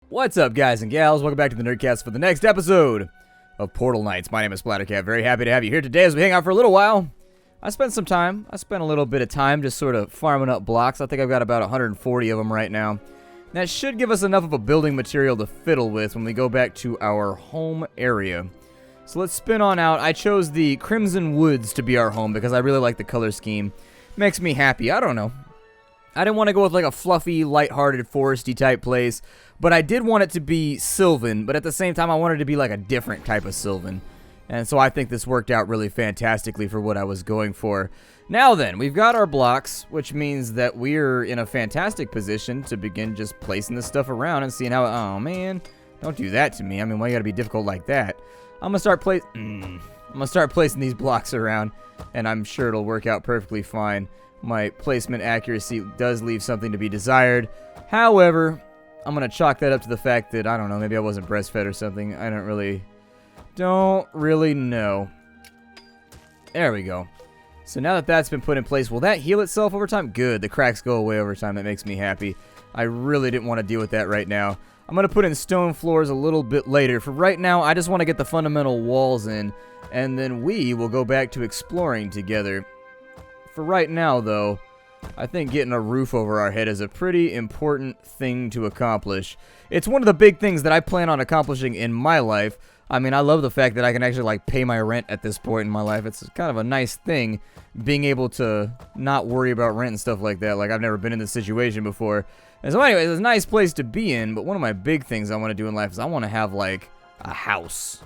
What's up, guys and gals? Welcome back to the Nerdcast for the next episode of Portal Knights. My name is Splattercat. Very happy to have you here today as we hang out for a little while. I spent a little bit of time just sort of farming up blocks. I think I've got about 140 of them right now. That should give us enough of a building material to fiddle with when we go back to our home area. So let's spin on out. I chose the Crimson Woods to be our home because I really like the color scheme. Makes me happy. I don't know. I didn't want to go with like a fluffy, lighthearted, foresty type place, but I did want it to be Sylvan, but at the same time I wanted it to be like a different type of Sylvan. And so I think this worked out really fantastically for what I was going for. Now then, we've got our blocks, which means that we're in a fantastic position to begin just placing this stuff around and seeing how, oh man, don't do that to me. I mean, why you gotta be difficult like that? I'm gonna start placing these blocks around, and I'm sure it'll work out perfectly fine. My placement accuracy does leave something to be desired. However, I'm going to chalk that up to the fact that, I don't know, maybe I wasn't breastfed or something. I don't really know. There we go. So now that that's been put in place, will that heal itself over time? Good. The cracks go away over time. That makes me happy. I really didn't want to deal with that right now. I'm going to put in stone floors a little bit later. For right now, I just want to get the fundamental walls in, and then we will go back to exploring together. For right now, though, I think getting a roof over our head is a pretty important thing to accomplish. It's one of the big things that I plan on accomplishing in my life. I mean, I love the fact that I can actually, like, pay my rent at this point in my life. It's kind of a nice thing, being able to not worry about rent and stuff like that. Like, I've never been in this situation before. And so anyway, it's a nice place to be in, but one of my big things I want to do in life is I want to have, like, a house.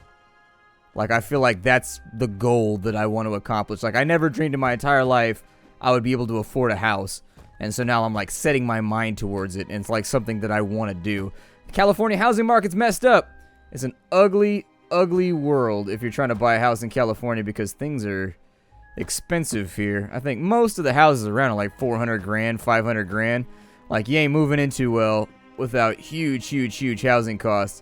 Like, I feel like that's the goal that I want to accomplish. Like, I never dreamed in my entire life I would be able to afford a house. And so now I'm, like, setting my mind towards it. And it's, like, something that I want to do. The California housing market's messed up. It's an ugly, ugly world if you're trying to buy a house in California because things are expensive here. I think most of the houses around are, like, 400 grand, 500 grand. Like, you ain't moving in too well without huge, huge, huge housing costs.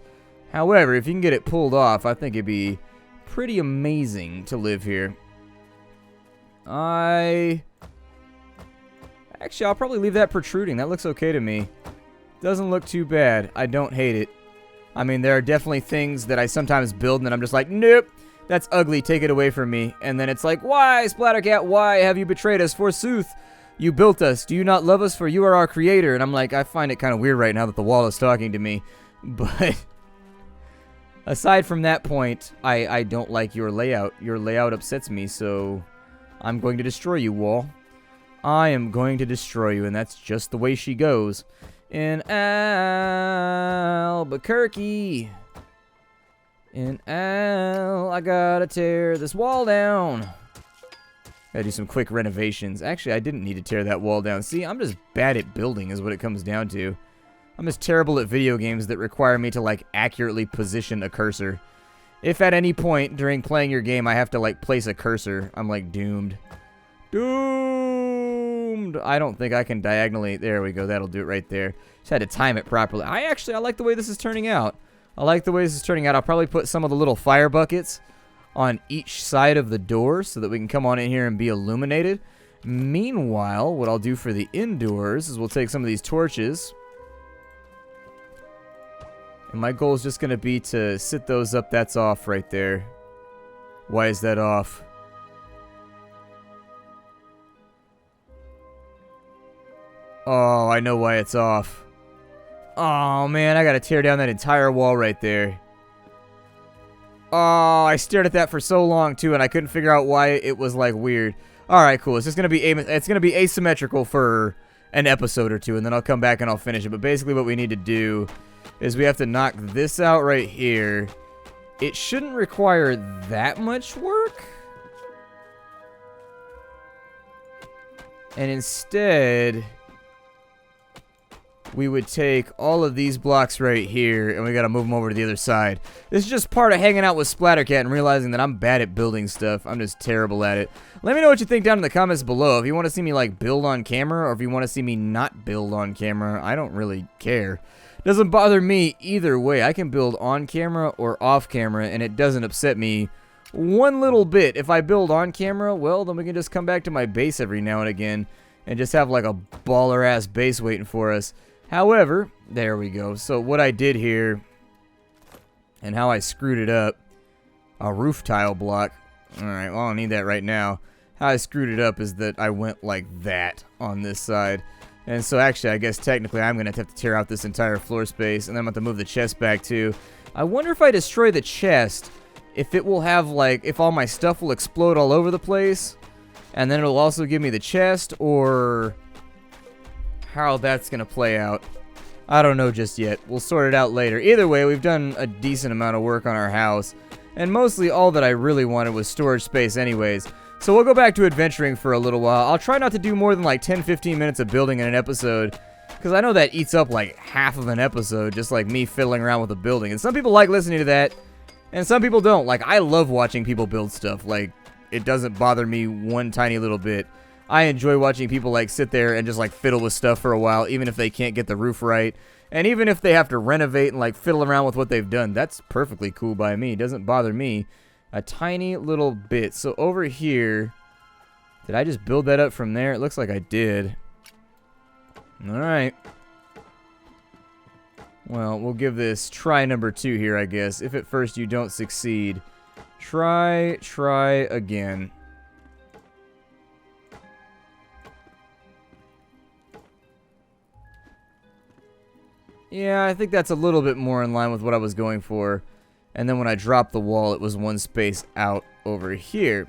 However, if you can get it pulled off, I think it'd be pretty amazing to live here. Actually, I'll probably leave that protruding. That looks okay to me. Doesn't look too bad. I don't hate it. I mean, there are definitely things that I sometimes build and then I'm just like, nope, that's ugly, take it away from me. And then it's like, why, Splattercat, why have you betrayed us? Forsooth, you built us. Do you not love us? For you are our creator. And I'm like, I find it kind of weird right now that the wall is talking to me. But aside from that point, I don't like your layout. Your layout upsets me, so I'm going to destroy you, wall. I am going to destroy you, and that's just the way she goes. In Albuquerque. I gotta tear this wall down. Gotta do some quick renovations. Actually, I didn't need to tear that wall down. See, I'm just bad at building is what it comes down to. I'm just terrible at video games that require me to, like, accurately position a cursor. If at any point during playing your game I have to, like, place a cursor, I'm, like, doomed. Doomed! I don't think I can diagonally... There we go, that'll do it right there. Just had to time it properly. I like the way this is turning out. I'll probably put some of the little fire buckets on each side of the door so that we can come on in here and be illuminated. Meanwhile, what I'll do for the indoors is we'll take some of these torches... And my goal is just going to be to sit those up. That's off right there. Why is that off? Oh, I know why it's off. Oh, man, I got to tear down that entire wall right there. Oh, I stared at that for so long, too, and I couldn't figure out why it was, like, weird. Alright, cool. It's just going to be asymmetrical for an episode or two, and then I'll come back and I'll finish it. But basically what we need to do is we have to knock this out right here. It shouldn't require that much work. And instead, we would take all of these blocks right here, and we gotta move them over to the other side. This is just part of hanging out with Splattercat and realizing that I'm bad at building stuff. I'm just terrible at it. Let me know what you think down in the comments below. If you want to see me, like, build on camera, or if you want to see me not build on camera, I don't really care. Doesn't bother me either way. I can build on camera or off camera, and it doesn't upset me one little bit. If I build on camera, well, then we can just come back to my base every now and again and just have, like, a baller-ass base waiting for us. However, there we go. So what I did here and how I screwed it up, a roof tile block. Alright, well, I don't need that right now. How I screwed it up is that I went like that on this side. And so actually, I guess technically I'm going to have to tear out this entire floor space, and then I'm going to have to move the chest back too. I wonder if I destroy the chest, if it will have like, if all my stuff will explode all over the place, and then it'll also give me the chest, or how that's going to play out. I don't know just yet. We'll sort it out later. Either way, we've done a decent amount of work on our house. And mostly all that I really wanted was storage space anyways. So we'll go back to adventuring for a little while. I'll try not to do more than like 10-15 minutes of building in an episode, because I know that eats up like half of an episode, just like me fiddling around with a building. And some people like listening to that, and some people don't. Like, I love watching people build stuff. Like, it doesn't bother me one tiny little bit. I enjoy watching people like sit there and just like fiddle with stuff for a while, even if they can't get the roof right. And even if they have to renovate and like fiddle around with what they've done, that's perfectly cool by me. It doesn't bother me a tiny little bit. So over here, did I just build that up from there? It looks like I did. Alright. Well, we'll give this try number 2 here, I guess. If at first you don't succeed, try again. Yeah, I think that's a little bit more in line with what I was going for. And then when I dropped the wall, it was one space out over here.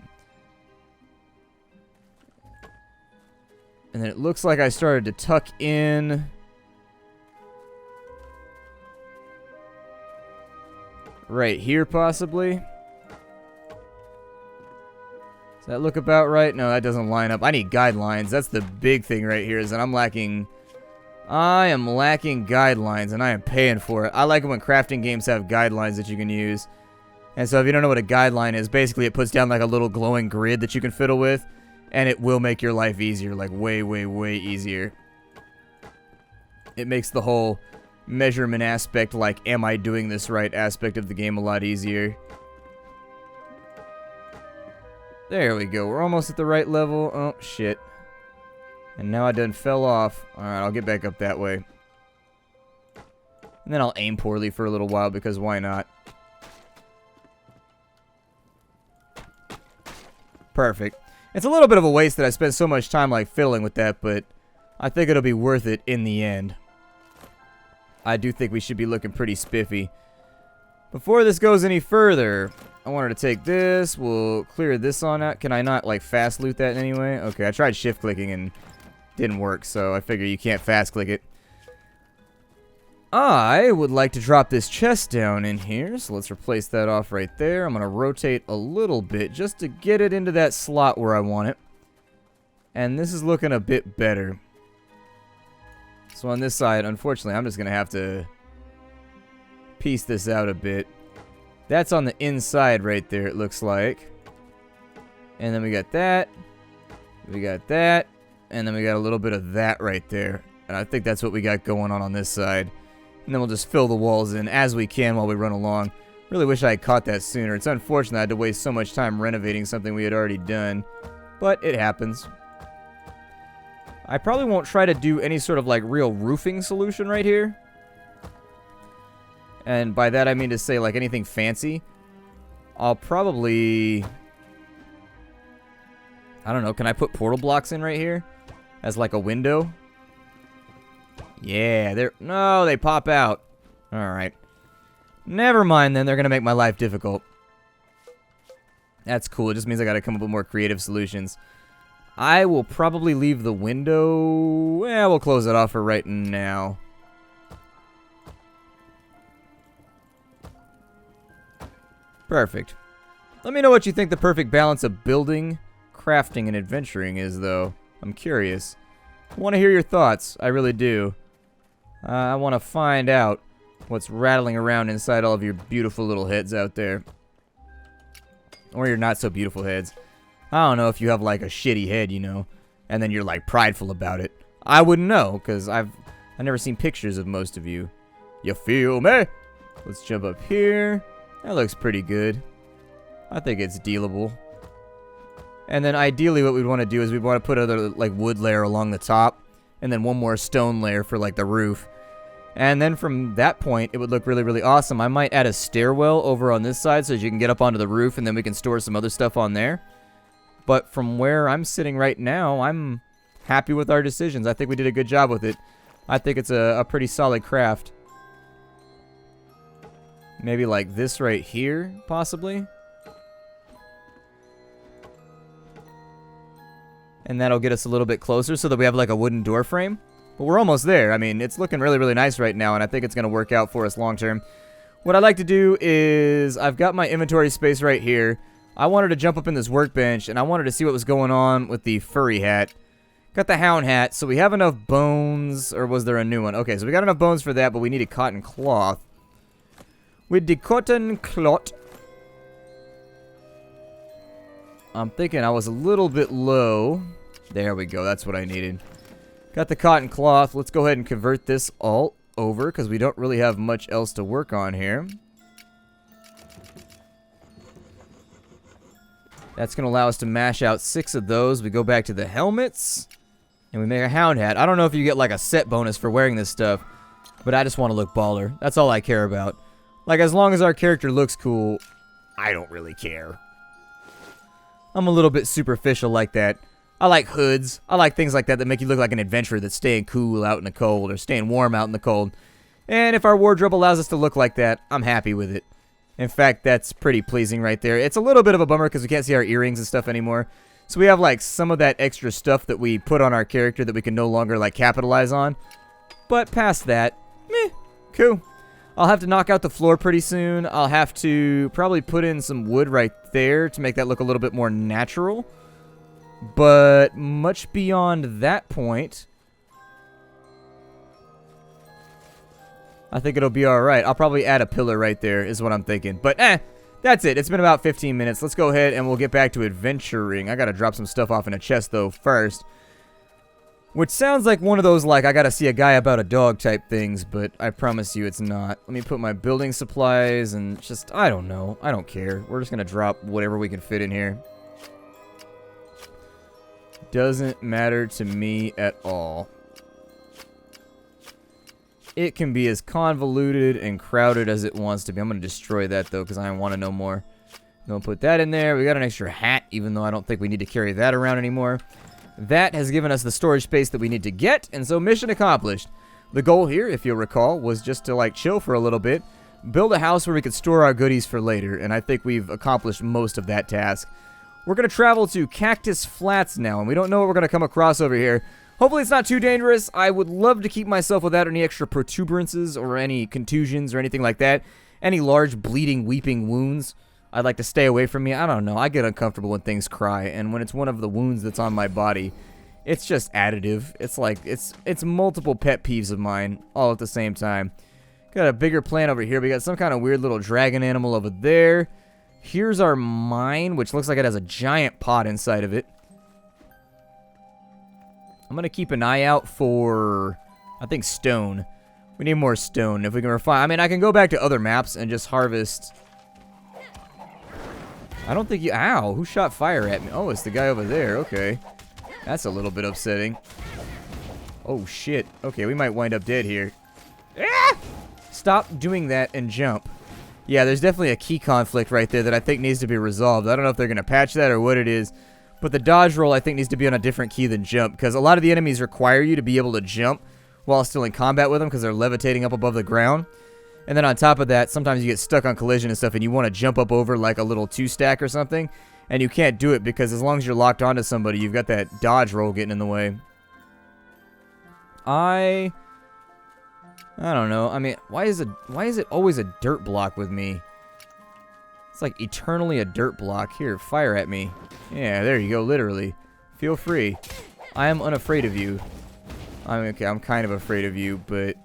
And then it looks like I started to tuck in right here, possibly. Does that look about right? No, that doesn't line up. I need guidelines. That's the big thing right here, is that I am lacking guidelines, and I am paying for it. I like it when crafting games have guidelines that you can use. And so if you don't know what a guideline is, basically it puts down like a little glowing grid that you can fiddle with, and it will make your life easier, like way, way, way easier. It makes the whole measurement aspect, like am I doing this right aspect of the game, a lot easier. There we go. We're almost at the right level. Oh, shit. And now I done fell off. Alright, I'll get back up that way. And then I'll aim poorly for a little while, because why not? Perfect. It's a little bit of a waste that I spent so much time like fiddling with that, but I think it'll be worth it in the end. I do think we should be looking pretty spiffy. Before this goes any further, I wanted to take this. We'll clear this on out. Can I not like fast loot that in any way? Okay, I tried shift clicking and didn't work, so I figure you can't fast click it. I would like to drop this chest down in here, so let's replace that off right there. I'm going to rotate a little bit just to get it into that slot where I want it. And this is looking a bit better. So on this side, unfortunately, I'm just going to have to piece this out a bit. That's on the inside right there, it looks like. And then we got that. We got that. And then we got a little bit of that right there. And I think that's what we got going on this side. And then we'll just fill the walls in as we can while we run along. Really wish I had caught that sooner. It's unfortunate I had to waste so much time renovating something we had already done. But it happens. I probably won't try to do any sort of like real roofing solution right here. And by that I mean to say like anything fancy. I'll probably... I don't know, can I put portal blocks in right here? As like a window? Yeah, they're... No, they pop out. Alright. Never mind then, they're gonna make my life difficult. That's cool, it just means I gotta come up with more creative solutions. I will probably leave the window... Yeah, we'll close it off for right now. Perfect. Let me know what you think the perfect balance of building, crafting, and adventuring is, though. I'm curious. I want to hear your thoughts. I really do. I want to find out what's rattling around inside all of your beautiful little heads out there. Or your not-so-beautiful heads. I don't know if you have, like, a shitty head, you know, and then you're, like, prideful about it. I wouldn't know, because I've never seen pictures of most of you. You feel me? Let's jump up here. That looks pretty good. I think it's dealable. And then ideally what we'd want to do is we'd want to put another like wood layer along the top. and then one more stone layer for like the roof. And then from that point, it would look really, really awesome. I might add a stairwell over on this side so that you can get up onto the roof, and then we can store some other stuff on there. But from where I'm sitting right now, I'm happy with our decisions. I think we did a good job with it. I think it's a pretty solid craft. Maybe like this right here, possibly. And that'll get us a little bit closer so that we have like a wooden door frame. But we're almost there. I mean, it's looking really, really nice right now, and I think it's going to work out for us long term. What I'd like to do is, I've got my inventory space right here. I wanted to jump up in this workbench, and I wanted to see what was going on with the furry hat. Got the hound hat, so we have enough bones, or was there a new one? Okay, so we got enough bones for that, but we needed cotton cloth. With the cotton cloth, I'm thinking I was a little bit low. There we go, that's what I needed. Got the cotton cloth. Let's go ahead and convert this all over, because we don't really have much else to work on here. That's going to allow us to mash out 6 of those. We go back to the helmets, and we make a hound hat. I don't know if you get like a set bonus for wearing this stuff, but I just want to look baller. That's all I care about. Like, as long as our character looks cool, I don't really care. I'm a little bit superficial like that. I like hoods. I like things like that that make you look like an adventurer that's staying cool out in the cold or staying warm out in the cold. And if our wardrobe allows us to look like that, I'm happy with it. In fact, that's pretty pleasing right there. It's a little bit of a bummer because we can't see our earrings and stuff anymore. So we have like some of that extra stuff that we put on our character that we can no longer like capitalize on. But past that, meh, cool. I'll have to knock out the floor pretty soon. I'll have to probably put in some wood right there to make that look a little bit more natural. But much beyond that point, I think it'll be alright. I'll probably add a pillar right there is what I'm thinking. But that's it. It's been about 15 minutes. Let's go ahead and we'll get back to adventuring. I gotta drop some stuff off in a chest though first. Which sounds like one of those, like, I gotta see a guy about a dog type things, but I promise you it's not. Let me put my building supplies and just, I don't know. I don't care. We're just gonna drop whatever we can fit in here. Doesn't matter to me at all. It can be as convoluted and crowded as it wants to be. I'm gonna destroy that, though, because I want to know more. Gonna put that in there. We got an extra hat, even though I don't think we need to carry that around anymore. That has given us the storage space that we need to get, and so mission accomplished. The goal here, if you'll recall, was just to like chill for a little bit, build a house where we could store our goodies for later, and I think we've accomplished most of that task. We're going to travel to Cactus Flats now, and we don't know what we're going to come across over here. Hopefully it's not too dangerous. I would love to keep myself without any extra protuberances or any contusions or anything like that. Any large bleeding, weeping wounds. I'd like to stay away from me. I don't know. I get uncomfortable when things cry, and when it's one of the wounds that's on my body, it's just additive. It's like, it's multiple pet peeves of mine all at the same time. Got a bigger plant over here. We got some kind of weird little dragon animal over there. Here's our mine, which looks like it has a giant pot inside of it. I'm going to keep an eye out for, I think, stone. We need more stone. If we can refine, I mean, I can go back to other maps and just harvest. I don't think you... Ow! Who shot fire at me? Oh, it's the guy over there. Okay. That's a little bit upsetting. Oh, shit. Okay, we might wind up dead here. Ah! Stop doing that and jump. Yeah, there's definitely a key conflict right there that I think needs to be resolved. I don't know if they're going to patch that or what it is. But the dodge roll, I think, needs to be on a different key than jump. Because a lot of the enemies require you to be able to jump while still in combat with them because they're levitating up above the ground. And then on top of that, sometimes you get stuck on collision and stuff and you want to jump up over like a little 2-stack or something. And you can't do it because as long as you're locked onto somebody, you've got that dodge roll getting in the way. I don't know. I mean, why is it always a dirt block with me? It's like eternally a dirt block. Here, fire at me. Yeah, there you go, literally. Feel free. I am unafraid of you. I'm kind of afraid of you, but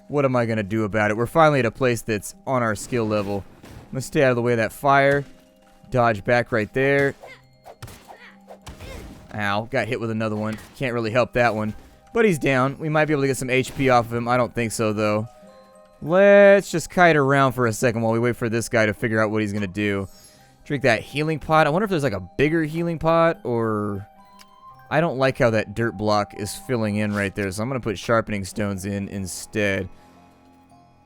what am I going to do about it? We're finally at a place that's on our skill level. Let's stay out of the way of that fire. Dodge back right there. Ow, got hit with another one. Can't really help that one. But he's down. We might be able to get some HP off of him. I don't think so, though. Let's just kite around for a second while we wait for this guy to figure out what he's going to do. Drink that healing pot. I wonder if there's like a bigger healing pot or... I don't like how that dirt block is filling in right there, so I'm going to put sharpening stones in instead.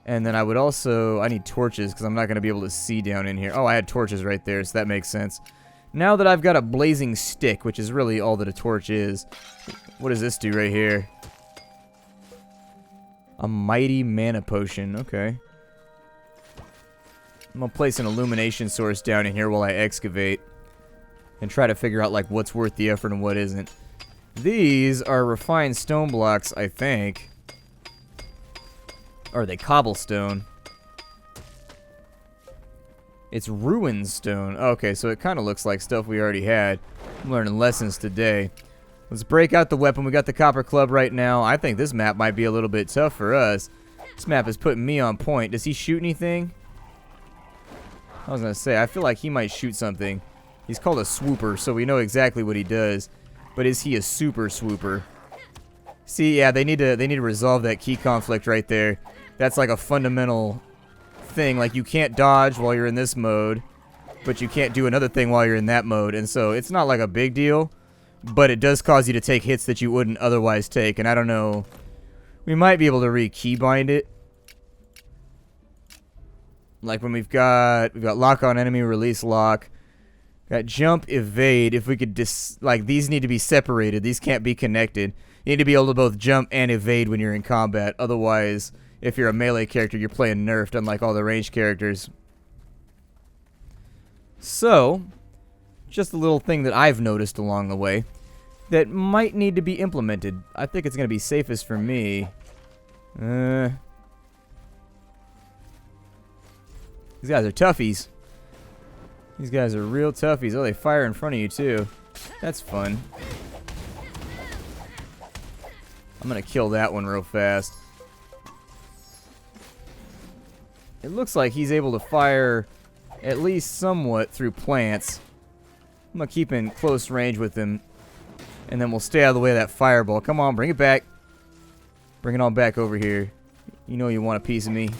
And then I would also... I need torches, because I'm not going to be able to see down in here. Oh, I had torches right there, so that makes sense. Now that I've got a blazing stick, which is really all that a torch is... What does this do right here? A mighty mana potion. Okay. I'm going to place an illumination source down in here while I excavate. And try to figure out, like, what's worth the effort and what isn't. These are refined stone blocks, I think. Or are they cobblestone? It's ruined stone. Okay, so it kind of looks like stuff we already had. I'm learning lessons today. Let's break out the weapon. We got the copper club right now. I think this map might be a little bit tough for us. This map is putting me on point. Does he shoot anything? I was going to say, I feel like he might shoot something. He's called a swooper, so we know exactly what he does. But is he a super swooper? See, yeah, they need to resolve that key conflict right there. That's like a fundamental thing. Like, you can't dodge while you're in this mode, but you can't do another thing while you're in that mode. And so it's not like a big deal, but it does cause you to take hits that you wouldn't otherwise take. And I don't know. We might be able to re-keybind it. Like when we've got lock on enemy, release lock. Got jump, evade. If we could like, these need to be separated. These can't be connected. You need to be able to both jump and evade when you're in combat. Otherwise, if you're a melee character, you're playing nerfed, unlike all the ranged characters. So, just a little thing that I've noticed along the way that might need to be implemented. I think it's going to be safest for me. These guys are toughies. These guys are real toughies. Oh, they fire in front of you, too. That's fun. I'm going to kill that one real fast. It looks like he's able to fire at least somewhat through plants. I'm going to keep in close range with him. And then we'll stay out of the way of that fireball. Come on, bring it back. Bring it on back over here. You know you want a piece of me.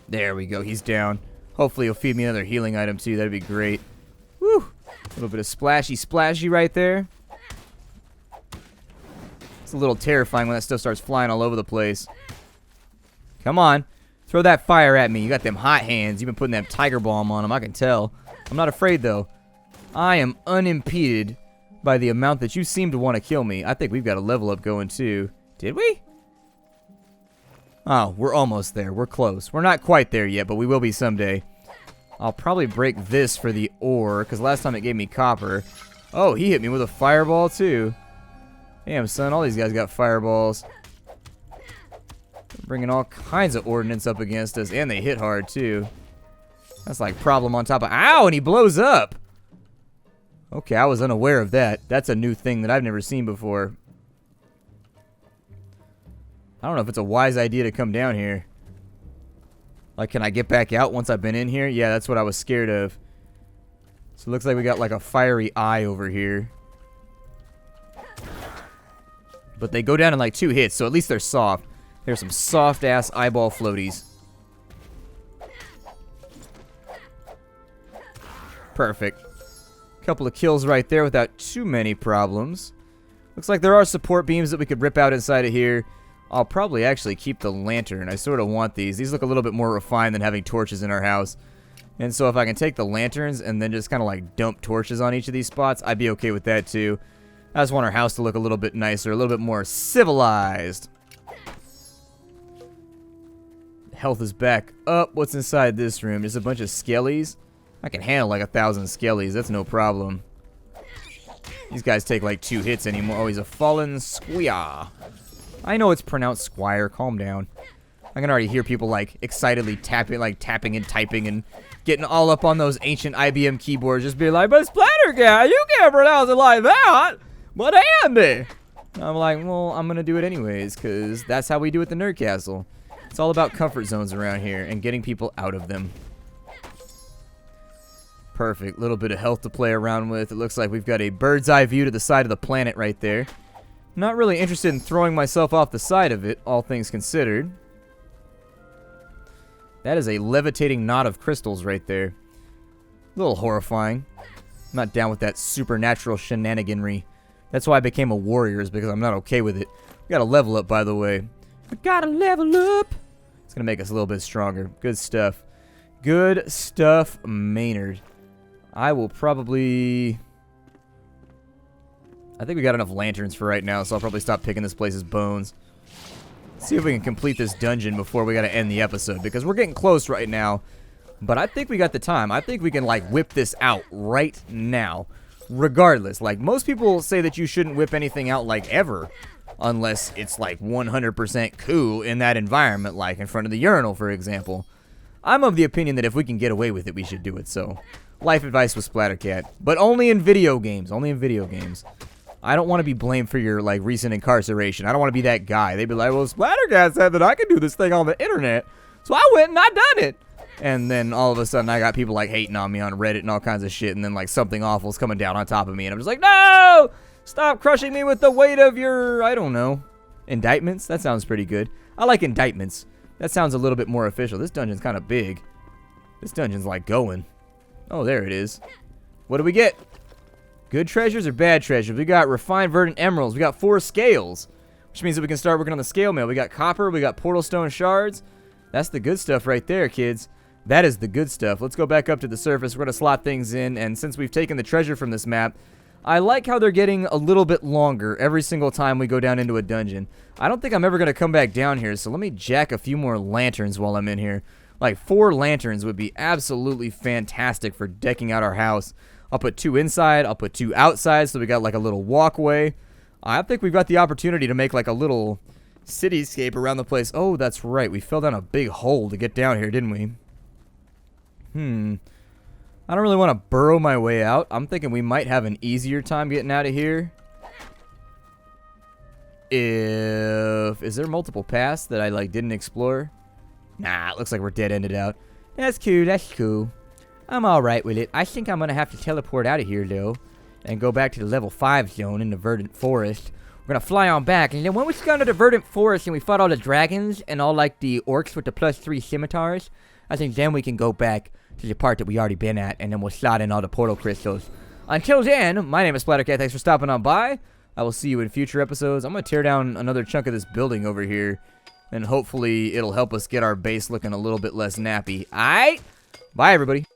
There we go. He's down. Hopefully he'll feed me another healing item too. That'd be great. Woo! A little bit of splashy right there. It's a little terrifying when that stuff starts flying all over the place. Come on. Throw that fire at me. You got them hot hands. You've been putting that tiger balm on them. I can tell. I'm not afraid though. I am unimpeded by the amount that you seem to want to kill me. I think we've got a level up going too. Did we? Oh, we're almost there. We're close. We're not quite there yet, but we will be someday. I'll probably break this for the ore, because last time it gave me copper. Oh, he hit me with a fireball, too. Damn, son, all these guys got fireballs. They're bringing all kinds of ordnance up against us, and they hit hard, too. That's like problem on top of... Ow, and he blows up! Okay, I was unaware of that. That's a new thing that I've never seen before. I don't know if it's a wise idea to come down here. Like, can I get back out once I've been in here? Yeah, that's what I was scared of. So it looks like we got like a fiery eye over here. But they go down in like 2 hits, so at least they're soft. There's some soft-ass eyeball floaties. Perfect. Couple of kills right there without too many problems. Looks like there are support beams that we could rip out inside of here. I'll probably actually keep the lantern. I sort of want these. These look a little bit more refined than having torches in our house. And so if I can take the lanterns and then just kind of like dump torches on each of these spots, I'd be okay with that too. I just want our house to look a little bit nicer, a little bit more civilized. Health is back up. What's inside this room? Just a bunch of skellies. I can handle like 1,000 skellies. That's no problem. These guys take like 2 hits anymore. Oh, he's a fallen squire. I know it's pronounced squire. Calm down. I can already hear people like excitedly tapping and typing and getting all up on those ancient IBM keyboards, just being like, "But Splatter Guy, you can't pronounce it like that." But Andy, I'm like, well, I'm gonna do it anyways, cause that's how we do at the Nerd Castle. It's all about comfort zones around here and getting people out of them. Perfect. Little bit of health to play around with. It looks like we've got a bird's eye view to the side of the planet right there. Not really interested in throwing myself off the side of it, all things considered. That is a levitating knot of crystals right there. A little horrifying. I'm not down with that supernatural shenaniganry. That's why I became a warrior, is because I'm not okay with it. We gotta level up, by the way. We gotta level up. It's gonna make us a little bit stronger. Good stuff. Good stuff, Maynard. I will probably... I think we got enough lanterns for right now, so I'll probably stop picking this place's bones. See if we can complete this dungeon before we gotta end the episode, because we're getting close right now. But I think we got the time. I think we can, like, whip this out right now. Regardless. Like, most people say that you shouldn't whip anything out, like, ever. Unless it's, like, 100% cool in that environment, like in front of the urinal, for example. I'm of the opinion that if we can get away with it, we should do it, so... Life advice with Splattercat. But only in video games. Only in video games. I don't want to be blamed for your, like, recent incarceration. I don't want to be that guy. They'd be like, well, Splattercat said that I could do this thing on the internet. So I went and I done it. And then all of a sudden I got people, like, hating on me on Reddit and all kinds of shit. And then, like, something awful's coming down on top of me. And I'm just like, no! Stop crushing me with the weight of your, I don't know, indictments? That sounds pretty good. I like indictments. That sounds a little bit more official. This dungeon's kind of big. This dungeon's, like, going. Oh, there it is. What do we get? Good treasures or bad treasures? We got refined verdant emeralds. We got 4 scales, which means that we can start working on the scale mail. We got copper. We got portal stone shards. That's the good stuff right there, kids. That is the good stuff. Let's go back up to the surface. We're going to slot things in, and since we've taken the treasure from this map, I like how they're getting a little bit longer every single time we go down into a dungeon. I don't think I'm ever going to come back down here, so let me jack a few more lanterns while I'm in here. Like, 4 lanterns would be absolutely fantastic for decking out our house. I'll put 2 inside, I'll put 2 outside, so we got like a little walkway. I think we've got the opportunity to make like a little cityscape around the place. Oh, that's right, we fell down a big hole to get down here, didn't we? I don't really want to burrow my way out. I'm thinking we might have an easier time getting out of here. Is there multiple paths that I, like, didn't explore? Nah, it looks like we're dead-ended out. That's cool, that's cool. I'm alright with it. I think I'm going to have to teleport out of here, though, and go back to the level 5 zone in the Verdant Forest. We're going to fly on back, and then when we got to the Verdant Forest and we fought all the dragons and all, like, the orcs with the +3 scimitars, I think then we can go back to the part that we already been at, and then we'll slot in all the portal crystals. Until then, my name is Splattercat. Thanks for stopping on by. I will see you in future episodes. I'm going to tear down another chunk of this building over here, and hopefully it'll help us get our base looking a little bit less nappy. Alright? Bye, everybody.